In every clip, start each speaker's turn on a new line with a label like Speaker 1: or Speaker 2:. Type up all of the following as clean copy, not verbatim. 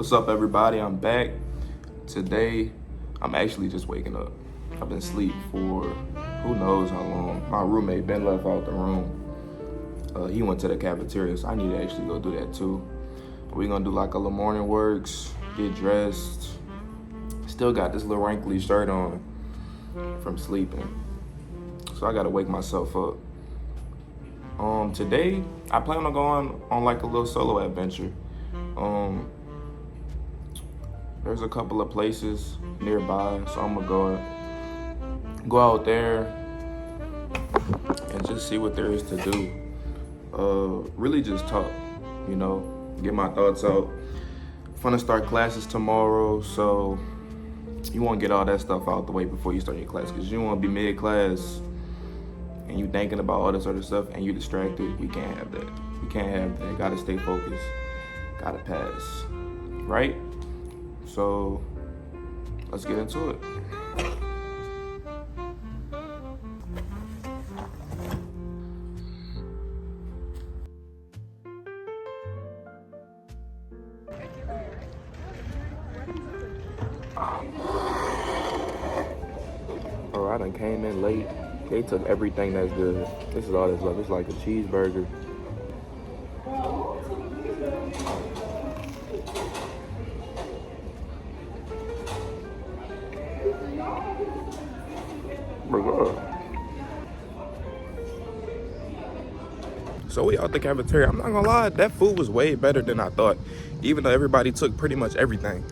Speaker 1: What's up, everybody? I'm back. Today, I'm actually just waking up. I've been asleep for who knows how long. My roommate Ben left out the room. He went to the cafeteria, so I need to actually go do that too. We're gonna do like a little morning works, get dressed. Still got this little wrinkly shirt on from sleeping, so I gotta wake myself up. Today, I plan on going on like a little solo adventure. There's a couple of places nearby, so I'm gonna go out there and just see what there is to do. Really just talk, get my thoughts out. Finna start classes tomorrow, so you want to get all that stuff out the way before you start your class, because you want to be mid-class and you thinking about all this other stuff and you distracted. We can't have that. We can't have that. Gotta stay focused. Gotta pass. Right? So let's get into it. Oh, I done came in late. They took everything that's good. This is all that's left. It's like a cheeseburger. So we out the cafeteria. I'm not gonna lie, that food was way better than I thought. Even though everybody took pretty much everything.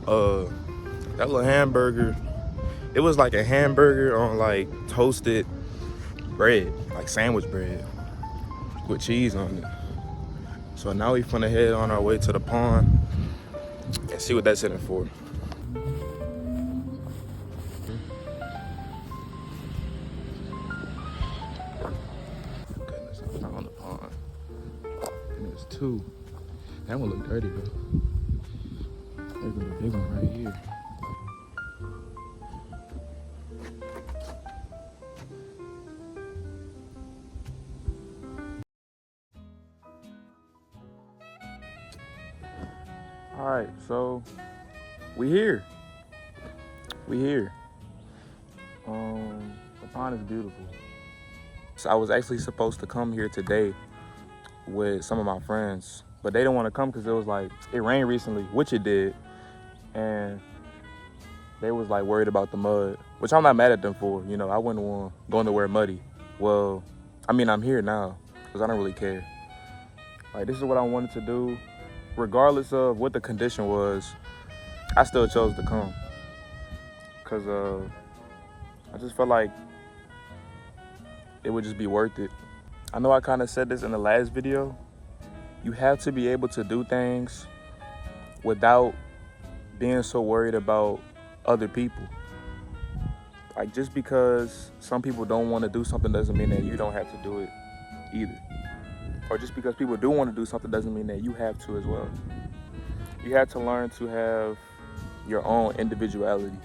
Speaker 1: That little hamburger, it was like a hamburger on like toasted bread, like sandwich bread with cheese on it. So now we finna head on our way to the pond and see what that's in it for. Goodness, I found the pond. And there's two. That one look dirty though. There's a big one right here. All right, so we here. The pond is beautiful. So I was actually supposed to come here today with some of my friends, but they didn't want to come because it rained recently, which it did, and they was like worried about the mud, which I'm not mad at them for. I wouldn't want going nowhere muddy. Well, I mean, I'm here now because I don't really care. Like, this is what I wanted to do. Regardless of what the condition was, I still chose to come. Because I just felt like it would just be worth it. I know I kind of said this in the last video. You have to be able to do things without being so worried about other people. Like, just because some people don't want to do something doesn't mean that you don't have to do it either. Or just because people do want to do something doesn't mean that you have to as well. You have to learn to have your own individuality.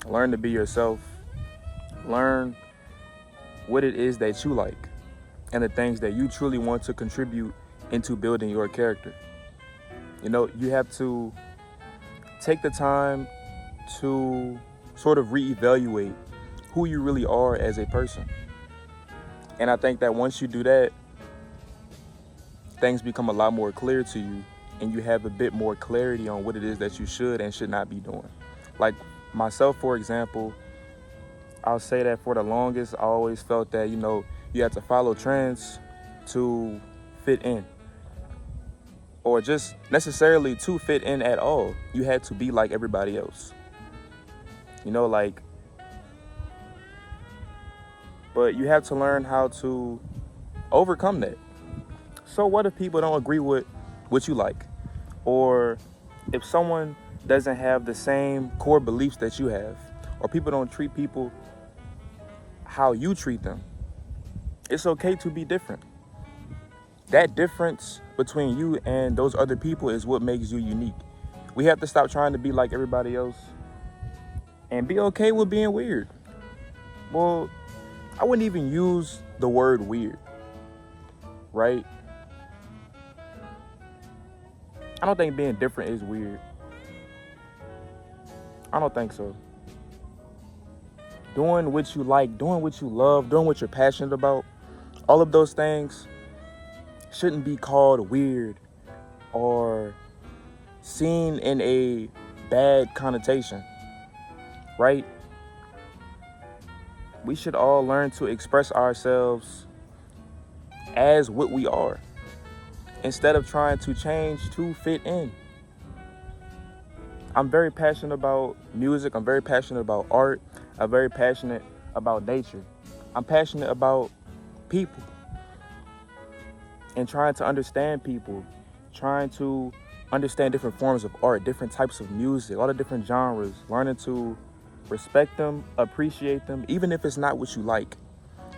Speaker 1: Learn to be yourself. Learn what it is that you like and the things that you truly want to contribute into building your character. You have to take the time to sort of reevaluate who you really are as a person. And I think that once you do that, things become a lot more clear to you, and you have a bit more clarity on what it is that you should and should not be doing. Like myself, for example, I'll say that for the longest, I always felt that, you have to follow trends to fit in, or just necessarily to fit in at all. You had to be like everybody else, but you have to learn how to overcome that. So what if people don't agree with what you like? Or if someone doesn't have the same core beliefs that you have, or people don't treat people how you treat them? It's okay to be different. That difference between you and those other people is what makes you unique. We have to stop trying to be like everybody else and be okay with being weird. Well, I wouldn't even use the word weird, right? I don't think being different is weird. I don't think so. Doing what you like, doing what you love, doing what you're passionate about, all of those things shouldn't be called weird or seen in a bad connotation, right? We should all learn to express ourselves as what we are instead of trying to change to fit in. I'm very passionate about music. I'm very passionate about art. I'm very passionate about nature. I'm passionate about people and trying to understand people, trying to understand different forms of art, different types of music, all the different genres, learning to respect them, appreciate them, even if it's not what you like,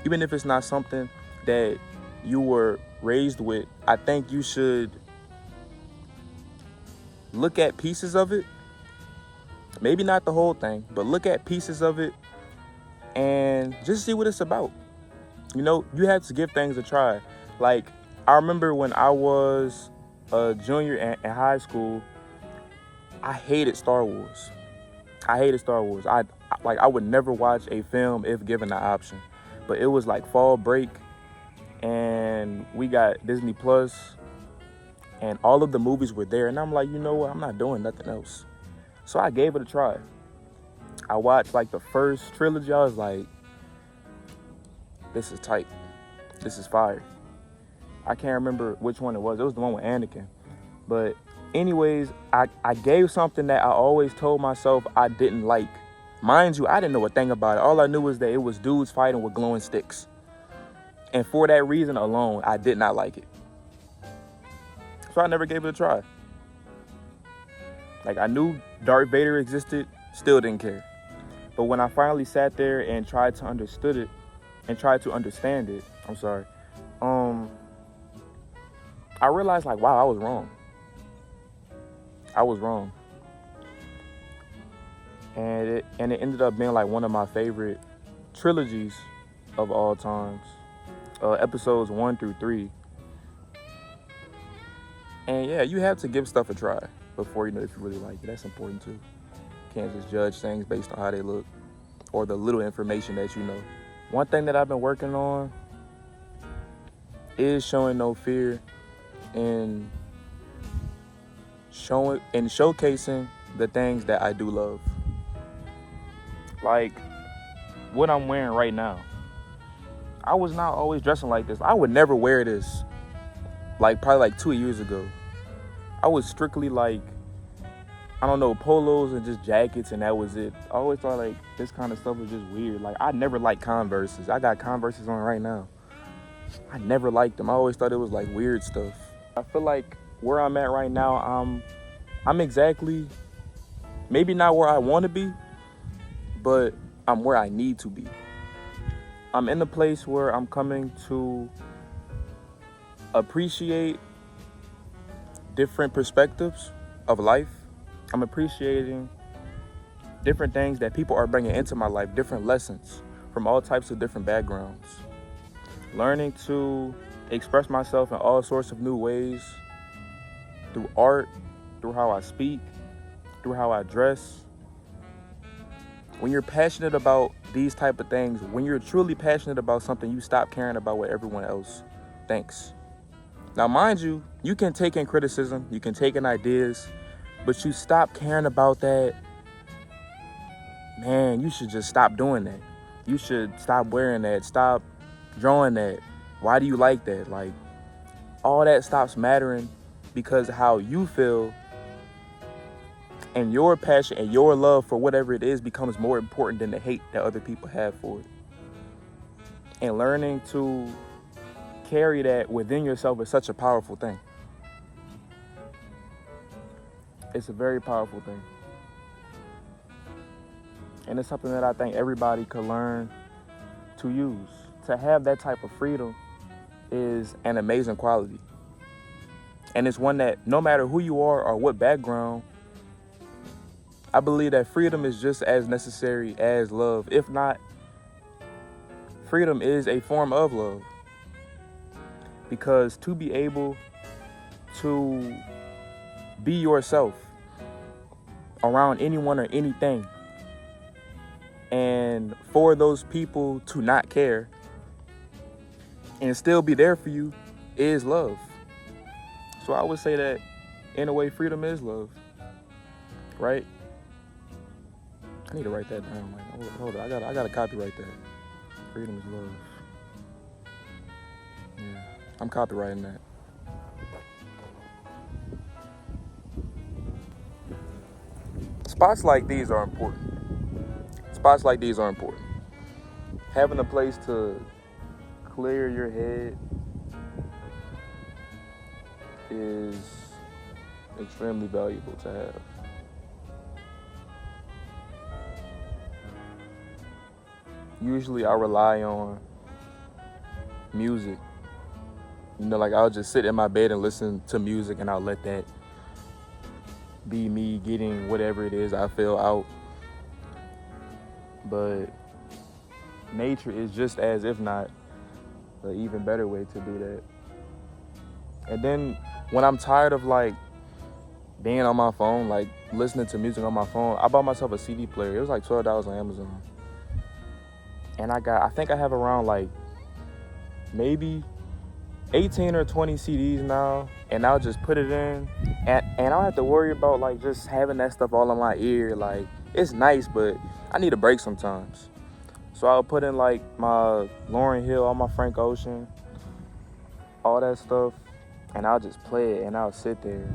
Speaker 1: even if it's not something that you were raised with. I think you should look at pieces of it, maybe not the whole thing, but look at pieces of it and just see what it's about. You know, you have to give things a try. Like, I remember when I was a junior in high school, I hated Star Wars. I hated Star Wars. I would never watch a film if given the option. But it was like fall break and we got Disney Plus and all of the movies were there. And I'm like, you know what? I'm not doing nothing else. So I gave it a try. I watched like the first trilogy. I was like, this is tight. This is fire. I can't remember which one it was. It was the one with Anakin. But anyways, I gave something that I always told myself I didn't like. Mind you, I didn't know a thing about it. All I knew was that it was dudes fighting with glowing sticks. And for that reason alone, I did not like it. So I never gave it a try. Like, I knew Darth Vader existed, still didn't care. But when I finally sat there and tried to understand it, I realized, like, wow, I was wrong. And it ended up being like one of my favorite trilogies of all times. Episodes 1 through 3. And yeah, you have to give stuff a try before you know if you really like it. That's important too. You can't just judge things based on how they look or the little information that you know. One thing that I've been working on is showing no fear in showcasing the things that I do love. Like what I'm wearing right now. I was not always dressing like this. I would never wear this. Like probably like 2 years ago. I was strictly like, I don't know, polos and just jackets, and that was it. I always thought like this kind of stuff was just weird. Like I never liked Converses. I got Converses on right now. I never liked them. I always thought it was like weird stuff. I feel like where I'm at right now, I'm exactly, maybe not where I want to be, but I'm where I need to be. I'm in the place where I'm coming to appreciate different perspectives of life. I'm appreciating different things that people are bringing into my life, different lessons from all types of different backgrounds. Learning to express myself in all sorts of new ways, through art, through how I speak, through how I dress. When you're passionate about these type of things, when you're truly passionate about something, you stop caring about what everyone else thinks. Now, mind you, you can take in criticism, you can take in ideas, but you stop caring about that. Man, you should just stop doing that. You should stop wearing that, stop drawing that. Why do you like that? Like, all that stops mattering because how you feel and your passion and your love for whatever it is becomes more important than the hate that other people have for it. And learning to carry that within yourself is such a powerful thing. It's a very powerful thing. And it's something that I think everybody could learn to use. To have that type of freedom is an amazing quality. And it's one that no matter who you are or what background, I believe that freedom is just as necessary as love. If not, freedom is a form of love. Because to be able to be yourself around anyone or anything. And for those people to not care and still be there for you is love. So I would say that, in a way, freedom is love, right? I need to write that down. Like, hold on, I gotta copyright that. Freedom is love. Yeah, I'm copywriting that. Spots like these are important. Spots like these are important. Having a place to clear your head is extremely valuable to have. Usually I rely on music. You know, like I'll just sit in my bed and listen to music, and I'll let that be me getting whatever it is I feel out. But nature is just as, if not, an even better way to do that. And then when I'm tired of like being on my phone, like listening to music on my phone, I bought myself a CD player. It was like $12 on Amazon. And I think I have around like maybe 18 or 20 CDs now, and I'll just put it in, and I don't have to worry about like just having that stuff all in my ear. Like, it's nice, but I need a break sometimes. So I'll put in like my Lauryn Hill, all my Frank Ocean, all that stuff, and I'll just play it, and I'll sit there.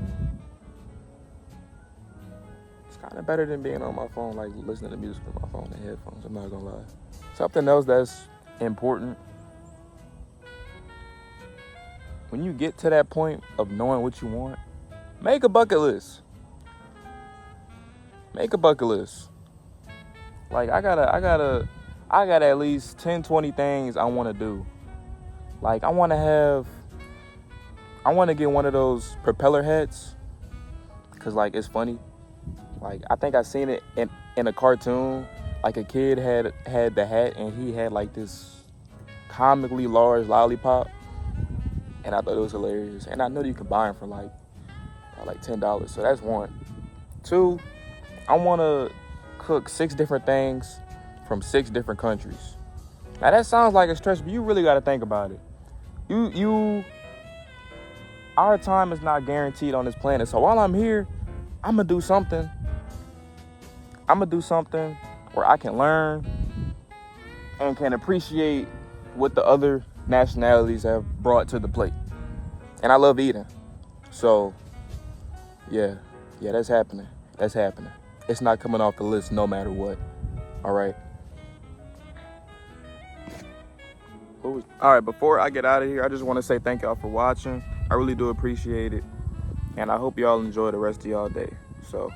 Speaker 1: It's kind of better than being on my phone, like listening to music on my phone and headphones. I'm not gonna lie. Something else that's important: when you get to that point of knowing what you want, make a bucket list. Make a bucket list. Like, I got at least 10, 20 things I want to do. Like, I want to get one of those propeller hats, because, like, it's funny. Like, I think I seen it in a cartoon. Like, a kid had the hat, and he had, like, this comically large lollipop. And I thought it was hilarious. And I know you can buy them for like $10. So that's one. Two, I want to cook 6 different things from 6 different countries. Now that sounds like a stretch, but you really got to think about it. Our time is not guaranteed on this planet. So while I'm here, I'm going to do something. I'm going to do something where I can learn and can appreciate what the other nationalities have brought to the plate. And I love eating. So, yeah, that's happening. That's happening. It's not coming off the list no matter what. All right. All right, before I get out of here, I just want to say thank y'all for watching. I really do appreciate it. And I hope y'all enjoy the rest of y'all day. So.